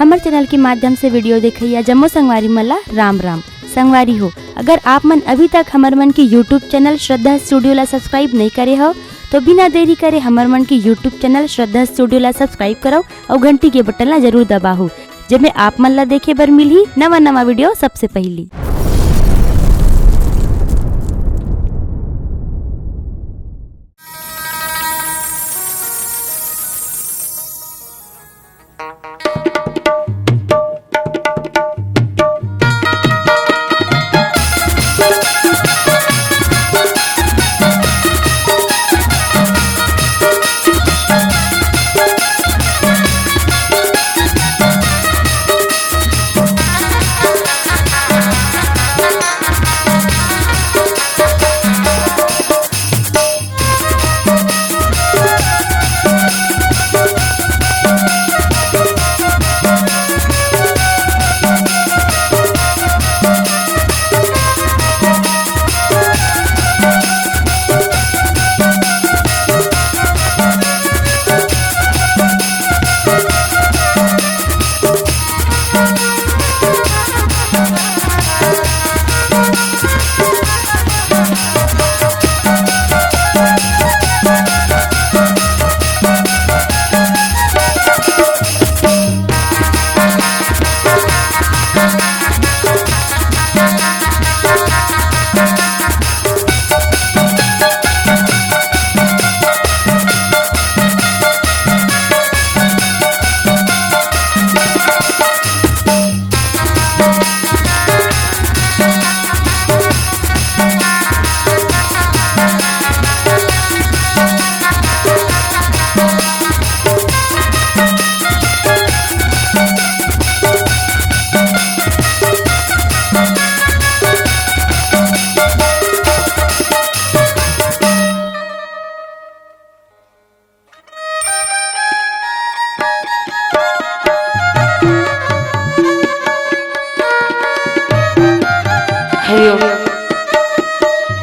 हमारे चैनल के माध्यम से वीडियो देखिए जम्मो संगवारी मल्ला राम राम संगवारी हो। अगर आप मन अभी तक हमार मन की यूट्यूब चैनल श्रद्धा स्टूडियो ला सब्सक्राइब नहीं करे हो तो बिना देरी करे हमार मन की यूट्यूब चैनल श्रद्धा स्टूडियो ला सब्सक्राइब करो और घंटी के बटन ला जरूर दबाओ जिसमें आप मन ला देखे बर मिली नवा नवा वीडियो सबसे पहली।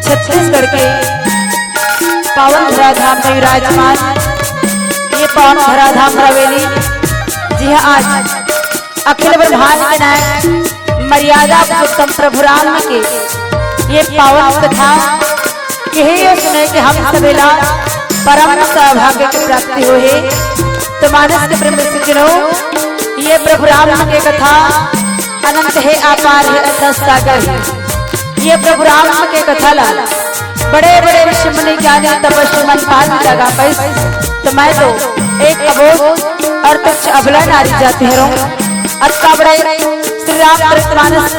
छत्तीसगढ़ के पावन धराधाम में विराजमान ये पावन धराधाम हवेली जी हाँ आज अखिल ब्रह्मांड के नायक मर्यादा पुरुषोत्तम प्रभु राम के ये पावन कथा यही सुने कि हम सवेला परम सौभाग्य की प्राप्ति हो है। तो मानस के प्रेम सज्जनों ये प्रभु राम की कथा अनंत है अपार है अथाह सागर है। ये प्रभु राम के कथा ला बड़े बड़े ऋषि मुनि ज्ञानी तपस्वी मन पाल लगा पैस तो मैं तो एक अबोध और तुच्छ अबला नारी जाती हूँ। अत्ता बड़े श्री राम मानस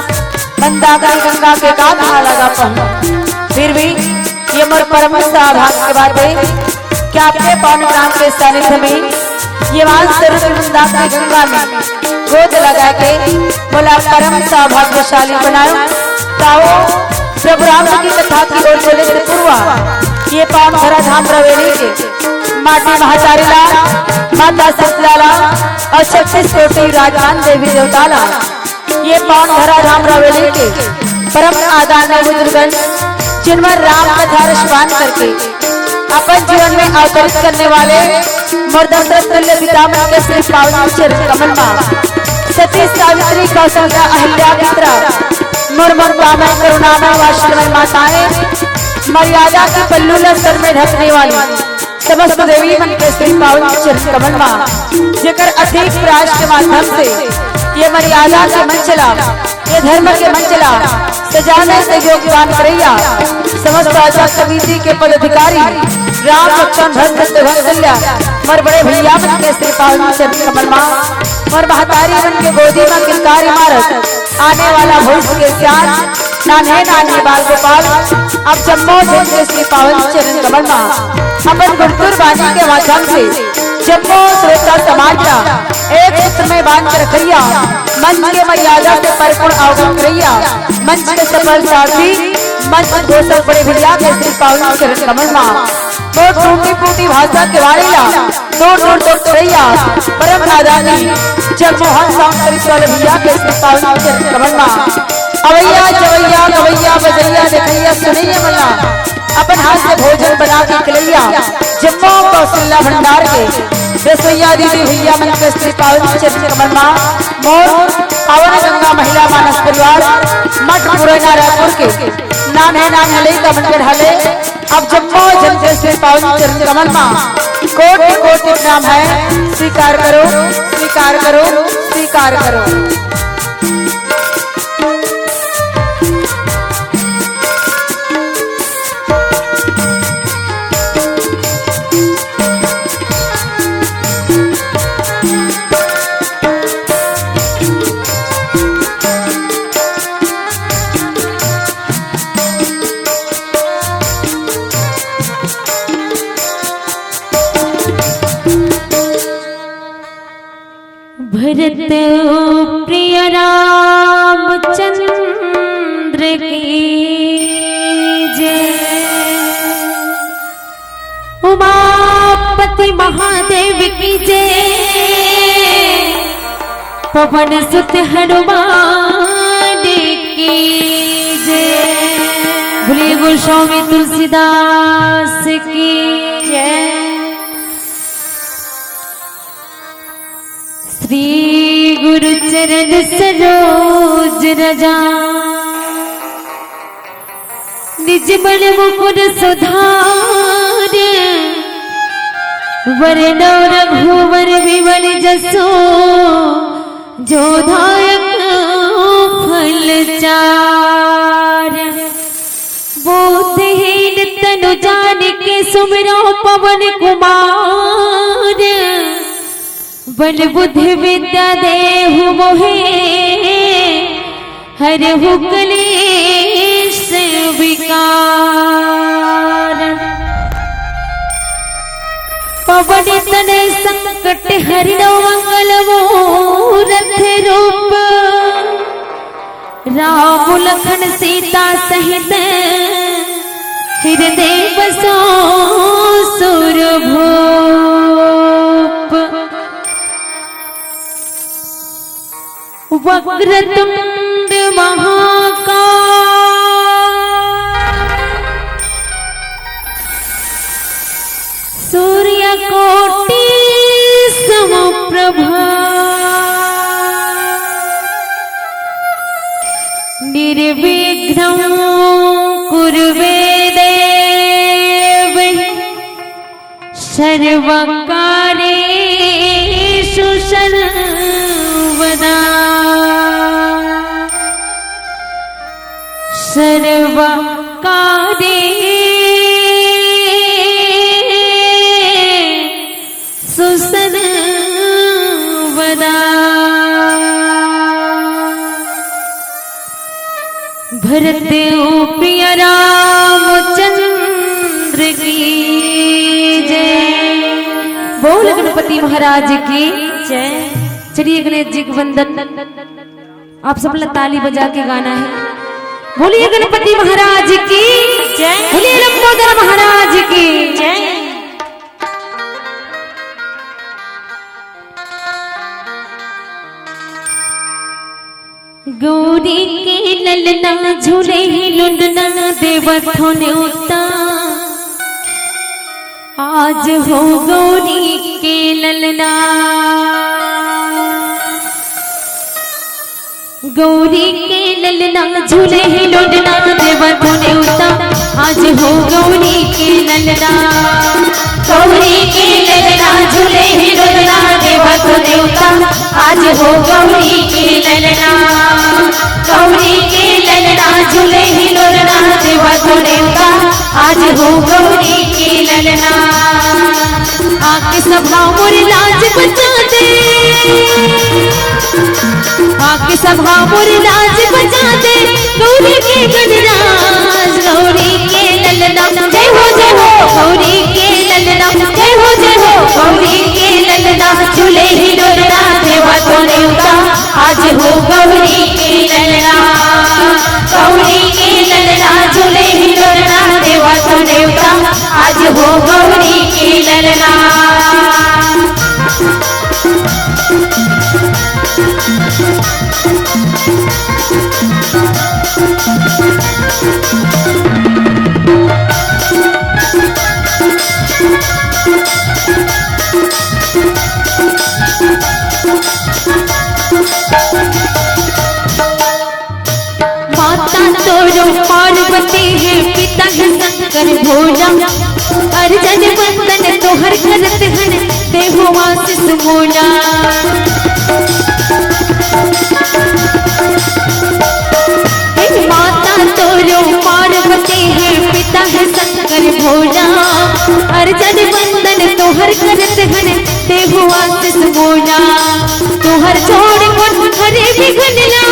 मंदाकिनी गंगा के कान लगा पहुँ फिर भी ये मोर परम सौभाग्य के बात है कि आपके पावन राम के सानिध्य में ये मंदाकिनी गंगा में गोद लगा के बोला परम सौभाग्यशाली बनाओ ताओ प्रभु राम की कथा की ओर चले से पूर्वा ये पावन धराधाम हवेली के माटी महाचारीला माता सतलाला और 36 कोटि राजमान देवी देवताला ये पावन धराधाम हवेली के परम आदरणीय बुजुर्गन जिनमें राम कथा रसपान करके अपन जीवन में अवतरित करने वाले मर्दन तुल्य पितामह के श्री पावन चरण कमल मां सती सावित्री कौशल्या अहिल्या मित्रा मुर्मर कामय करुणामय वात्सल्यमय माताएं मर्यादा के पल्लू सर में ढकने वाली समस्त देवी मन के श्री पावन चरण कमल मां जेकर अधिक प्रयास के माध्यम से ये मर्यादा के मंचला ये धर्म के मंचला सजाने से योगदान करैया समस्त आचार्य समिति के पदाधिकारी राम लक्ष्मण भरत भक्तल्या मर बड़े भैया मन के श्री पावन चरण कमल मां और महतारी मन के गोदी में किलकार इमारत आने वाला भविष्य के साथ नाने नाने बाल गोपाल अब जम्मो के श्री पावन चरण कमल मां अपन गुरतुर बानी के माध्यम से जम्मो श्रोता समाज का एक सूत्र में बांध कर रखिया मंच के मर्यादा से परिपूर्ण अवगम करैया मंच के सफल साथी मंच घोषक बड़े भैया के श्री पावन चरण कमल मां तो टूटी फूटी भाषा के वाणीला दूर दूर तक करैया परम नादानी जब मोहन सांस्कृतिक वाले भैया के श्री पावन चरण कमल मां अवैया जवैया गवैया बजैया देखैया सुनैया मल्ला अपन हाथ से भोजन बना के खिलैया जम्मो कौशल्या भंडार के रसोईया दीदी भैया मन के श्री पावन चरण कमल मां मोर पावन गंगा महिला मानस परिवार मठ मुरैना रायपुर के नाम है ले कमन कर हले अब जम्मो जनते से पावन चरण कमल मां कोटि कोटि नाम है स्वीकार करो स्वीकार करो स्वीकार करो। भरत प्रिय रामचंद्र की जय, उमापति महादेव की जय, पवन सुत हनुमान की जय, भोले गोस्वामी तुलसीदास की जय। श्री गुरु चरण सरोज रजा, निज बल मुकुर सुधार, वरनौ रघुवर विमल जसो, जो दायक फल चार। बुद्धिहीन तनु जानिके सुमिरो पवन कुमार, बल बुद्धि विद्या देहु मोहे, हरहु क्लेश विकार। पवन तनय संकट हरिणो मंगल मूरत रूप, राम लखन सीता सहित हृदय बसो सुरभूप। वक्रतुंड महाकाय, सूर्यकोटि समप्रभा, निर्विघ्नं कुर्वे देव, सर्वकार्येषु सर्वदा, सर्वकार्येषु सर्वदा। भरत प्रिय रामचंद्र की जय, बोल गणपति महाराज की जय। चलिए गणेश जी के वंदन आप सब लोग ताली बजा के गाना है। बोलिए गणपति महाराज की जय, बोलिए लंबोदर महाराज की जय। गौरी के ललना झूले ही लुंडना देवथों ने उता, आज हो गौरी के ललना। गौरी के ललना झूले ही लुंडना देवथों ने उता, आज हो गौरी के ललना। गौरी के ललना झूले ही लुंडना देवथों ने उता, आज हो गौरी के ललना। गौरी के ललना झूले ही लुंडना देवथों ने उता, आज हो गौरी के ललना। आके सभा मोरी लाज बचा दे, आके सभा मोरी लाज बचा दे, गौरी के गणराज। गौरी के ललना जय हो जय हो, गौरी के ललना जय हो जय हो, गौरी के ललना झूले ही लुंडना देवथों ने उता, आज हो गौरी के ललना। गौरी के ललना झूले ही लुंडना देवथों ने उता, आज हो गौरी के ललना। पार्वती है पिता है शंकर भोला अर्जन वंदन तोहर करत हन देहु आशीष मोला माता तोरो पार्वती है पिता है शंकर भोला अर्जन वंदन तोहर करत हन देहु आशीष मोला तोहर छोड़ मन हरे बिघनला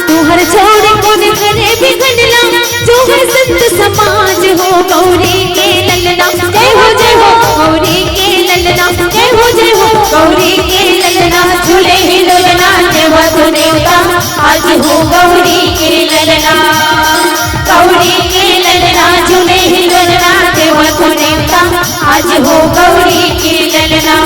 तोहर छोड़ मन हरे बिघनला जो है संत समाज हो गौरी के ललना जय हो गौरी के ललना जय हो गौरी के ललना झूले ही लोलना देव तो देवता आज हो गौरी के ललना गौरी के ललना झूले ही लोलना देव तो देवता आज हो गौरी के ललना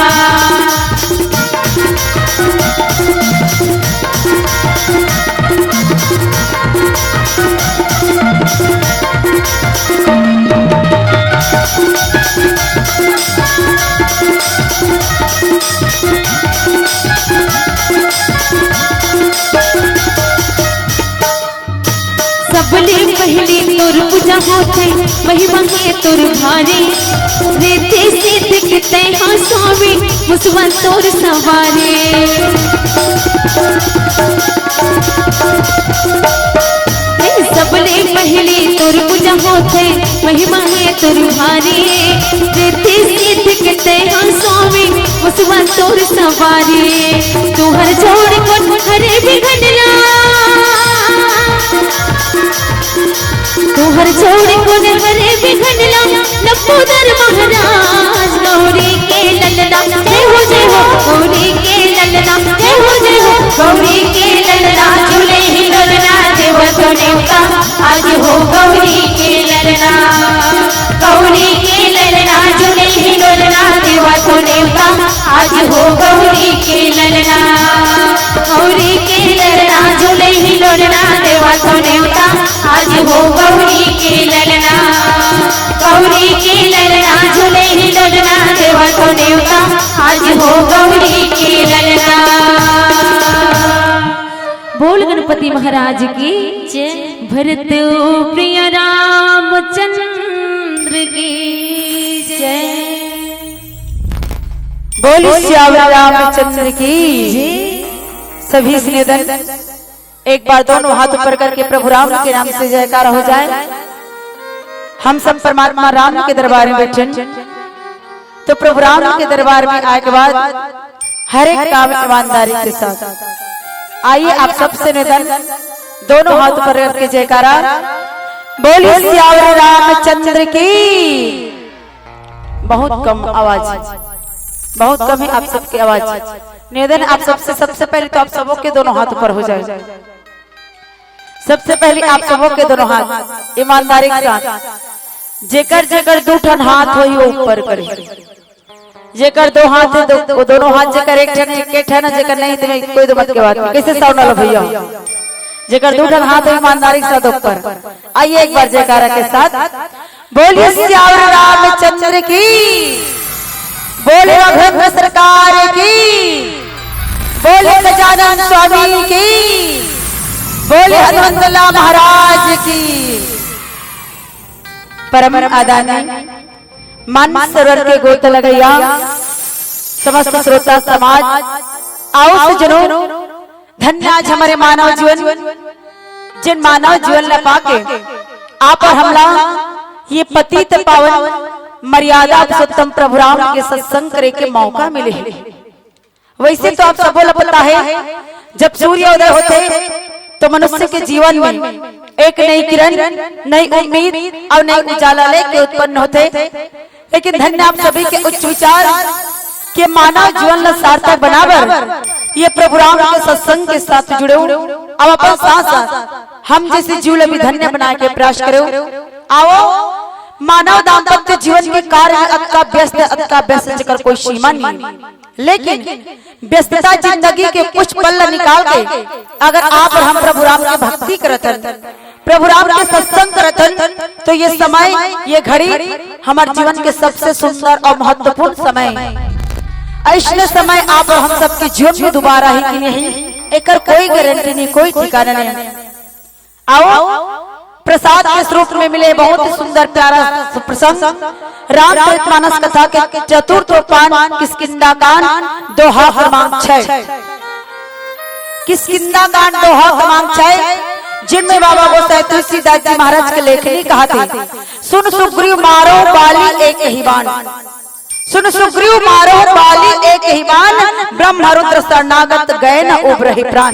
सबले पहली तोर पूजा होते महिमा है तोर भारी रेते से दिखते हाँ स्वामी मुसवा तोर सवारे सबले पहली तोर पूजा होते महिमा है तोर भारी रेते से दिखते हाँ स्वामी मुसवा तोर सवारे तोहर छोड़ मन हरे बिघनला तोहर छोड़ कोन हरे बिघनला नपोदर महाराज गौरी के ललना जय हो गौरी के ललना जय हो गौरी के ललना झूले ही लोलना देव तो देवता आज हो गौरी के ललना गौरी के ललना झूले ही लोलना देव तो देवता आज हो गौरी के ललना गौरी के ललना झूले ही लोलना देव तो देवता आज हो गौरी के ललना गौरी के ललना झूले ही लोलना देव तो देवता आज हो गौरी के ललना बोल गणपति महाराज की जय भरत प्रिय रामचंद्र की जय बोली श्याम रामचंद्र की सभी से निवेदन एक बार दोनों हाथ ऊपर करके प्रभु राम के नाम से जयकार हो जाए। हम सब परमात्मा राम के दरबार में बैठे तो प्रभु राम के दरबार में आए के बाद हर एक काम ईमानदारी के साथ आइए आप सबसे निवेदन दोनों हाथ ऊपर करके जयकारा बोली श्याम रामचंद्र की। बहुत कम आवाज, बहुत कम है आप सबकी आवाज। निवेदन आप सबसे पहले तो आप सबों के दोनों हाथ ऊपर हो जाए। सबसे पहले आप सबों के दोनों हाथ ईमानदारी के साथ जेकर जेकर दो ठन हाथ होई वो ऊपर करे। जेकर दो हाथ है वो दोनों हाथ जेकर एक ठन जेकर नहीं तो कोई दो मत के बात कैसे साउंड वाला भैया जेकर दो ठन हाथ है ईमानदारी के साथ ऊपर। आइए एक बार जयकारा के साथ बोलिए श्याम रामचंद्र की, बोले राघवेंद्र सरकार की, बोले गजानन स्वामी की, बोले हनुमंतलाल महाराज की। परम आदरणीय मान सरोवर के गोत लगैया समस्त श्रोता समाज आओ सजनों, धन्य आज हमारे मानव जीवन जिन मानव जीवन ला पाके आप और हमला ये पतित पावन मर्यादा पुरुषोत्तम प्रभु राम के सत्संग करे के मौका मिले। वैसे तो आप सबको पता है जब सूर्योदय होते तो मनुष्य के जीवन में एक नई किरण, नई उम्मीद और नई उजाला लेके उत्पन्न होते। लेकिन धन्य आप सभी के उच्च विचार के मानव जीवन ला सार्थक बनावर ये प्रभु राम के सत्संग के साथ जुड़े। अब अपन साथ हम जैसे जीवन भी धन्य बना के प्रयास करो। आओ मानव दाम्पत्य जीवन के कार्य में अक्का व्यस्त जकर कोई सीमा नहीं, लेकिन व्यस्तता जिंदगी के कुछ पल निकाल के अगर आप और हम प्रभु राम की भक्ति करतन, प्रभु राम के सत्संग करतन, तो ये समय ये घड़ी हमारे जीवन के सबसे सुंदर और महत्वपूर्ण समय। ऐसे समय आप और हम सबके जीवन में दोबारा ही कि नहीं एकर कोई गारंटी नहीं, कोई ठिकाना नहीं। आओ प्रसाद के स्वरूप में मिले बहुत ही सुंदर प्यारा प्रसंग रामचरितमानस कथा के चतुर्थ पान किष्किंधा कांड दोहा क्रमांक 6। किष्किंधा कांड दोहा क्रमांक 6 जिनमें बाबा गोसाई तुलसीदास जी महाराज के लेखनी कहा थे, सुन सुग्रीव मारो बाली एक ही बाण, सुन सुग्रीव मारो बाली एक ही बाण, ब्रह्म रुद्र शरणागत गए न उबरहि प्राण।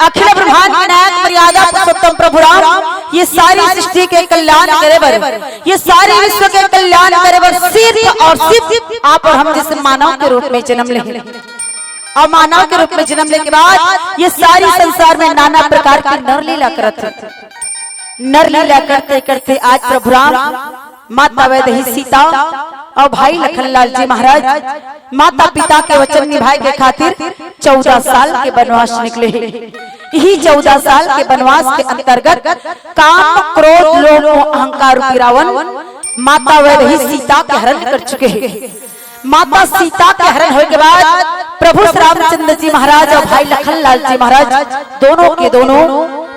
अखिल ब्रह्मांड के नायक मर्यादा पुरुषोत्तम प्रभु राम ये सारी सृष्टि के कल्याण करे बर, ये सारे विश्व के कल्याण करे बर सिर्फ और सिर्फ आप और हम जैसे मानव के रूप में जन्म ले, और मानव के रूप में जन्म लेने के बाद ये सारी संसार में नाना प्रकार की नरलीला करते, नरलीला करते करते आज प्रभु राम, माता वैदेही सीता और भाई लखनलाल जी महाराज माता पिता के वचन निभाए के खातिर 14 साल के वनवास निकले। यही 14 साल के वनवास के अंतर्गत काम क्रोध लोभ अहंकार रूपी रावण माता वैदेही सीता के हरण कर चुके हैं। माता सीता के हरण होने के बाद प्रभु श्री रामचंद्र जी महाराज और भाई लखनलाल जी महाराज दोनों के दोनों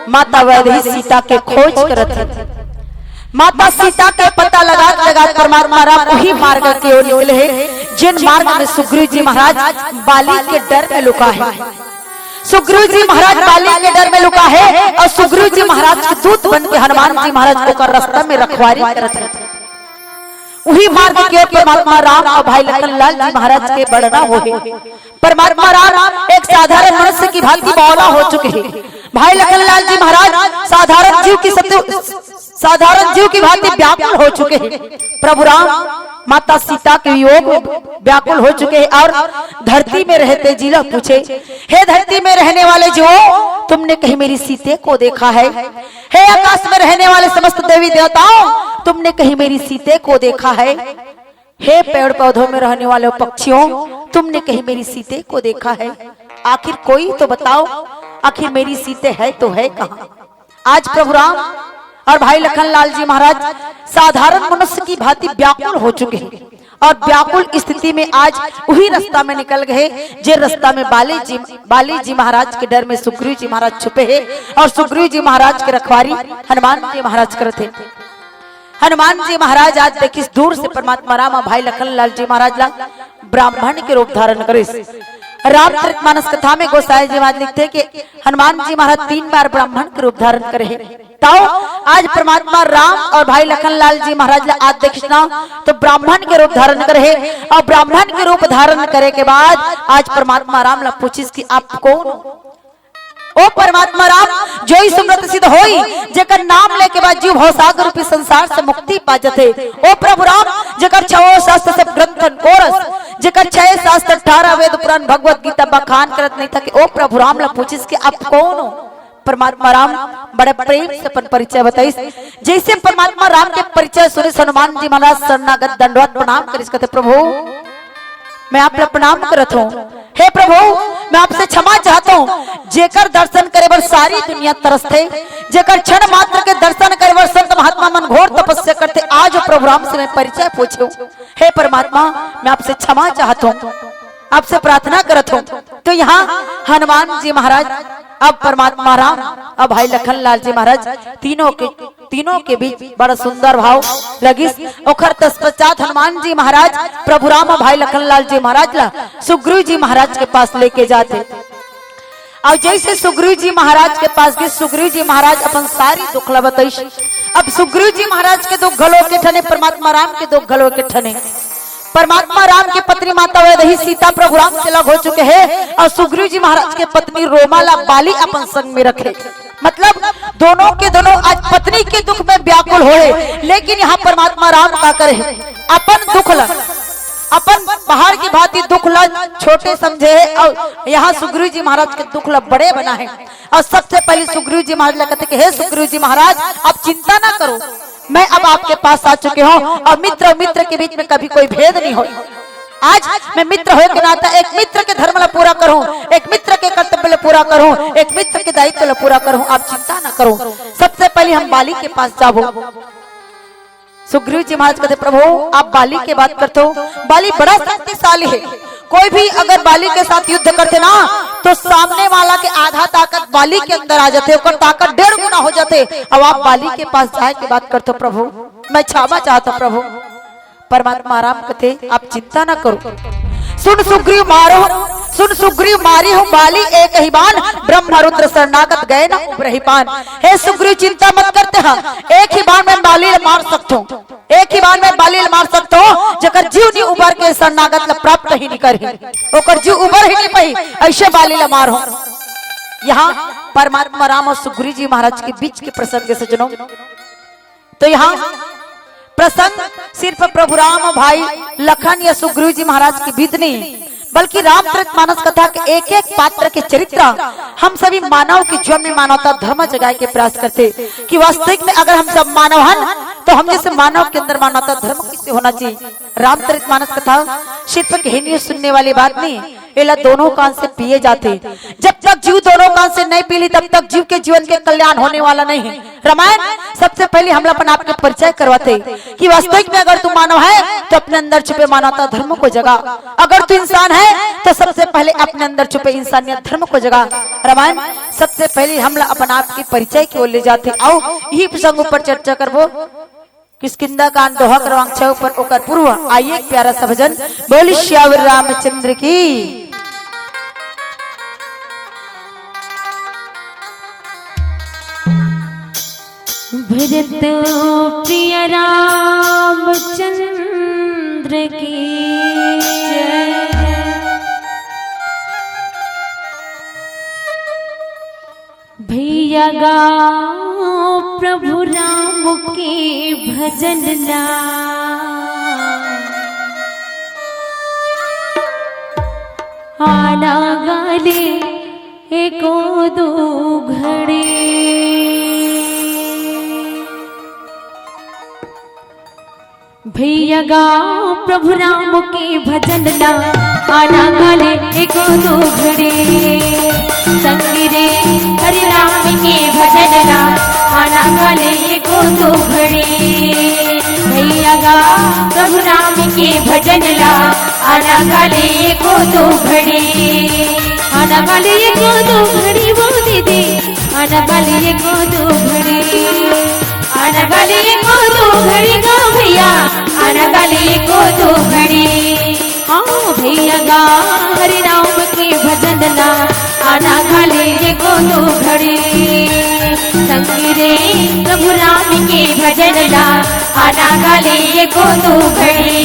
माता वैदेही सीता के खोज करते। माता सीता के पता लगा परमात्मा राम वही मार्ग की ओर निकले हैं जिन मार्ग में सुग्रीव जी महाराज बाली के डर में लुका है। सुग्रीव जी महाराज बाली के डर में लुका है और सुग्रीव जी महाराज के दूत बन के हनुमान जी महाराज को रास्ता में रखवारी करते हैं। वही मार्ग की ओर परमात्मा राम और भाई लखनलाल जी महाराज के बढ़ना हो है। परमात्मा राम एक साधारण मनुष्य की भांति बौला हो चुके हैं। भाई लखनलाल जी महाराज साधारण जीव की भांति व्याकुल हो चुके हैं। प्रभु राम माता सीता के वियोग में व्याकुल हो चुके हैं और धरती में रहते जिला पूछे, हे धरती में रहने वाले जो तुमने कहीं मेरी सीते को देखा है? हे आकाश में रहने वाले समस्त देवी देवताओं तुमने कहीं मेरी सीते को देखा है? हे पेड़ पौधों में रहने वाले पक्षियों तुमने कहीं मेरी सीते को देखा है? आखिर कोई तो बताओ, आखिर मेरी सीते है तो है कहाँ? आज प्रभु राम और भाई लखनलाल जी महाराज साधारण मनुष्य की भांति व्याकुल हो चुके हैं और व्याकुल स्थिति में आज वही रास्ता में निकल गए जे रास्ता में बाली जी महाराज के डर में सुग्रीव जी महाराज छुपे हैं और सुग्रीव जी महाराज के रखवारी हनुमान जी महाराज करते। हनुमान जी महाराज आज देखिए दूर से परमात्मा राम और भाई लखनलाल जी महाराज ला ब्राह्मण के रूप धारण करे। रामचरितमानस कथा में गोसाई जी महाराज लिखते कि हनुमान जी महाराज 3 बार ब्राह्मण के रूप धारण करे। तो आज परमात्मा राम और भाई लखनलाल जी महाराज आज देखना तो ब्राह्मण के रूप धारण करे और ब्राह्मण के रूप धारण करे के बाद आज परमात्मा राम ला पूछिस कि आप कौन? ओ परमात्मा राम जो ही सुमरत सिद्ध होई जेकर नाम लेके बाद जीव भवसागर रूपी संसार से मुक्ति पा जाते। ओ प्रभु राम जेकर 6 शास्त्र सब ग्रंथन कोरस, जेकर 6 शास्त्र 18 वेद पुराण भगवत गीता बखान करत नहीं था कि ओ प्रभु राम ला पूछिस कि आप कौन हो? परमात्मा राम बड़े प्रेम से अपन परिचय बताइस। जैसे परमात्मा राम के परिचय सुने हनुमान जी महाराज शरणागत दंडवत प्रणाम करिस कहते, प्रभु मैं आप ला प्रणाम करत हूँ। हे प्रभु मैं आपसे क्षमा चाहता हूँ। जेकर दर्शन करे बर सारी दुनिया तरसते, जेकर क्षण मात्र के दर्शन करे बर संत महात्मा मन घोर तपस्या करते, आज प्रभु राम से मैं परिचय पूछूं। हे परमात्मा मैं आपसे क्षमा चाहता हूँ, आपसे प्रार्थना करत हूँ। तो यहाँ हनुमान जी महाराज अब परमात्मा राम अब भाई लखनलाल जी महाराज तीनों के बीच बड़ा सुंदर भाव लगी। ओखर तत्पश्चात हनुमान जी महाराज प्रभु राम और भाई लखनलाल जी महाराज ला सुग्रीव जी महाराज के पास लेके जाते। और जैसे सुग्रीव जी महाराज के पास गए, सुग्रीव जी महाराज अपन सारी दुख ला बताइश। अब सुग्रीव जी महाराज के दुख गलो के ठने, परमात्मा राम के दुख गलो के ठने। परमात्मा राम की पत्नी माता वैदेही सीता प्रभु राम से अलग हो चुके हैं और सुग्रीव जी महाराज के पत्नी रोमाला बाली अपन संग में रखे। मतलब दोनों के दोनों आज पत्नी के दुख में व्याकुल होए, लेकिन यहाँ परमात्मा राम का करे अपन दुख ला, अपन बाहर की भांति दुख ला छोटे समझे है और यहाँ सुग्रीव जी महाराज के दुख ला बड़े बना है। और सबसे पहले सुग्रीव जी महाराज कहते कि हे सुग्रीव जी महाराज आप चिंता ना करो, मैं अब आपके पास आ चुके हूँ और मित्र के बीच में कभी कोई भेद नहीं हो। आज मैं मित्र होए के नाता एक मित्र के धर्म ला पूरा करूं, एक मित्र के कर्तव्य ला पूरा करूं, एक मित्र के दायित्व ला पूरा करूं, आप चिंता ना करो। सबसे पहले हम बाली के पास जाबो। सुग्रीव जी महाराज कहते प्रभु आप बाली के बात करते हो, बाली बड़ा शक्तिशाली है, कोई भी अगर बाली के साथ युद्ध करते ना तो सामने वाला के आधा ताकत बाली के अंदर आ जाते, और ताकत 1.5 गुना हो जाते। अब आप बाली के पास जाए के बात करते, प्रभु मैं क्षमा चाहता प्रभु। परमात्मा राम कहते आप चिंता ना करो, सुन सुग्रीव मारो, सुन सुग्रीव मारी हूँ बाली एक ही बाण, ब्रह्म रुद्र शरणागत गए ना उबरहि पान। हे सुग्रीव चिंता मत करते हैं, एक ही बाण में बाली मार सकता हूँ, एक ही बाण में बाली मार सकता हूँ। जकर जीव नहीं उबर के शरणागत ला प्राप्त ही नहीं करी, ओकर जीव उबर ही नहीं पाई, ऐसे बाली ला मार हो। यहाँ परमात्मा राम और सुग्रीव जी महाराज के बीच के प्रसंग से सुनो तो यहाँ प्रसंग सिर्फ प्रभु राम भाई लखन या सुग्रीव जी महाराज की बीत नहीं, बल्कि रामचरितमानस कथा के एक एक पात्र के चरित्र हम सभी मानव के जीवन में मानवता धर्म जगाए के प्रयास करते कि वास्तविक में अगर हम सब मानव हैं तो हम जैसे मानव के अंदर मानवता धर्म किससे होना चाहिए। रामचरितमानस कथा सिर्फ कहानी सुनने वाली बात नहीं, एला दोनों कान से पिए जाते। जब तक जीव दोनों कान से नहीं पी ली तब तक जीव के जीवन के कल्याण होने वाला नहीं है। रामायण सबसे पहले हम अपन आप के परिचय करवाते कि वास्तविक में अगर तू मानव है तो अपने अंदर छुपे मानवता धर्म को जगा, अगर तू इंसान है तो सबसे पहले अपने अंदर छुपे इंसानियत धर्म को जगा। रामायण सबसे पहले हम अपन आप के परिचय की ओर ले जाते। आओ यही प्रसंग पर चर्चा करबो। किष्किंधा कांड दोहा क्रमांक 6 पर ओकर पूर्व आइए प्यारा सा भजन बोली श्यावर रामचंद्र की। भरत प्रिय रामचंद्र की जय। भैया गाओ प्रभु राम के भजन ला, आना गाले एको दो घड़े। भैया गाओ प्रभु राम के भजन ला, आना गाले एको दो घड़े। संगिरे हरि राम के भजन ला, आना गाले एको दो घड़े। भैया गाओ प्रभु राम के भजन ला, आना गाले एको दो घड़े। आना गाले एको दो घड़ी वो दीदी, आना गाले एको दो घड़ी, आना गाले एको दो घड़ी गा भैया, आना गाले एको दो घड़ी। आओ भैया गा हरि राम के भजन ला, आना गाले एको दो घड़ी। संगिरे प्रभु राम के भजन ला, आना गाले एको दो घड़ी।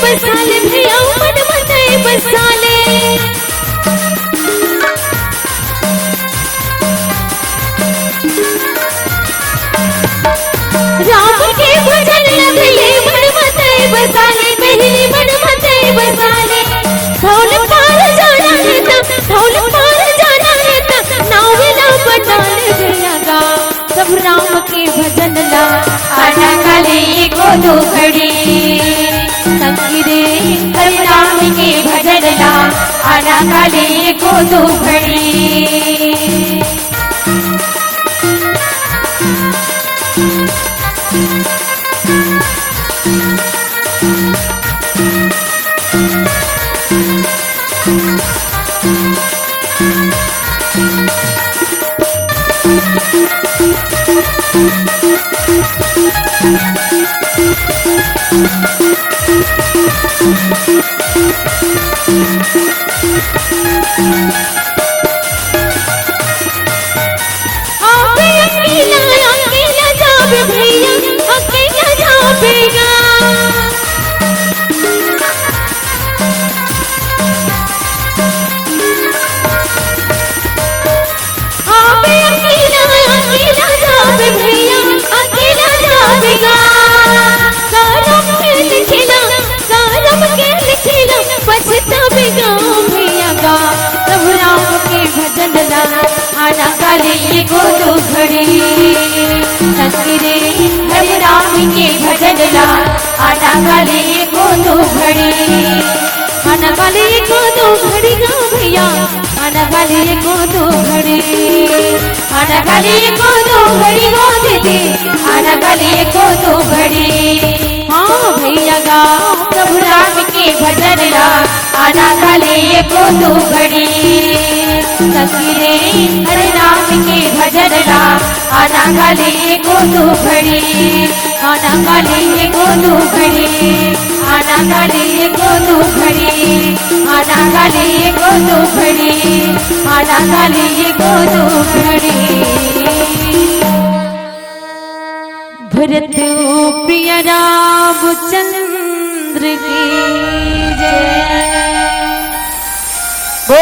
बसाले भैया मन मते बसाले, राम के भजन लगले मन मते बसाले, पहले मन मते बसाले। धौल पार जाना है ता, धौल पार जाना है ता, नावेला बनाले भैया गा सब राम के भजन ला, आना गाले एको दो घड़ी। संगिरे हरि राम के भजन ला, आना गाले एको दो घड़ी। अकेला जाबे भैया, अकेला जाबेगा। अकेला जाबे भैया, अकेला जाबेगा। ललना आना खाली एको दो घड़ी आना खाली एको दो घड़ी गा भैया आना खाली एको दो घड़ी आना खाली एको दो घड़ी गो दीदी आना खाली एको दो घड़ी हाँ भैया गा प्रभु राम के भजन ला आना खाली एको दो घड़ी सखी रे हरे राम के भजन ला आना खाली एको दो घड़ी आना खाली एको दो घड़ी आना खाली एको दो घड़ी आना खाली एको दो घड़ी आना खाली एको दो घड़ी भरत प्रिय रामचंद्र की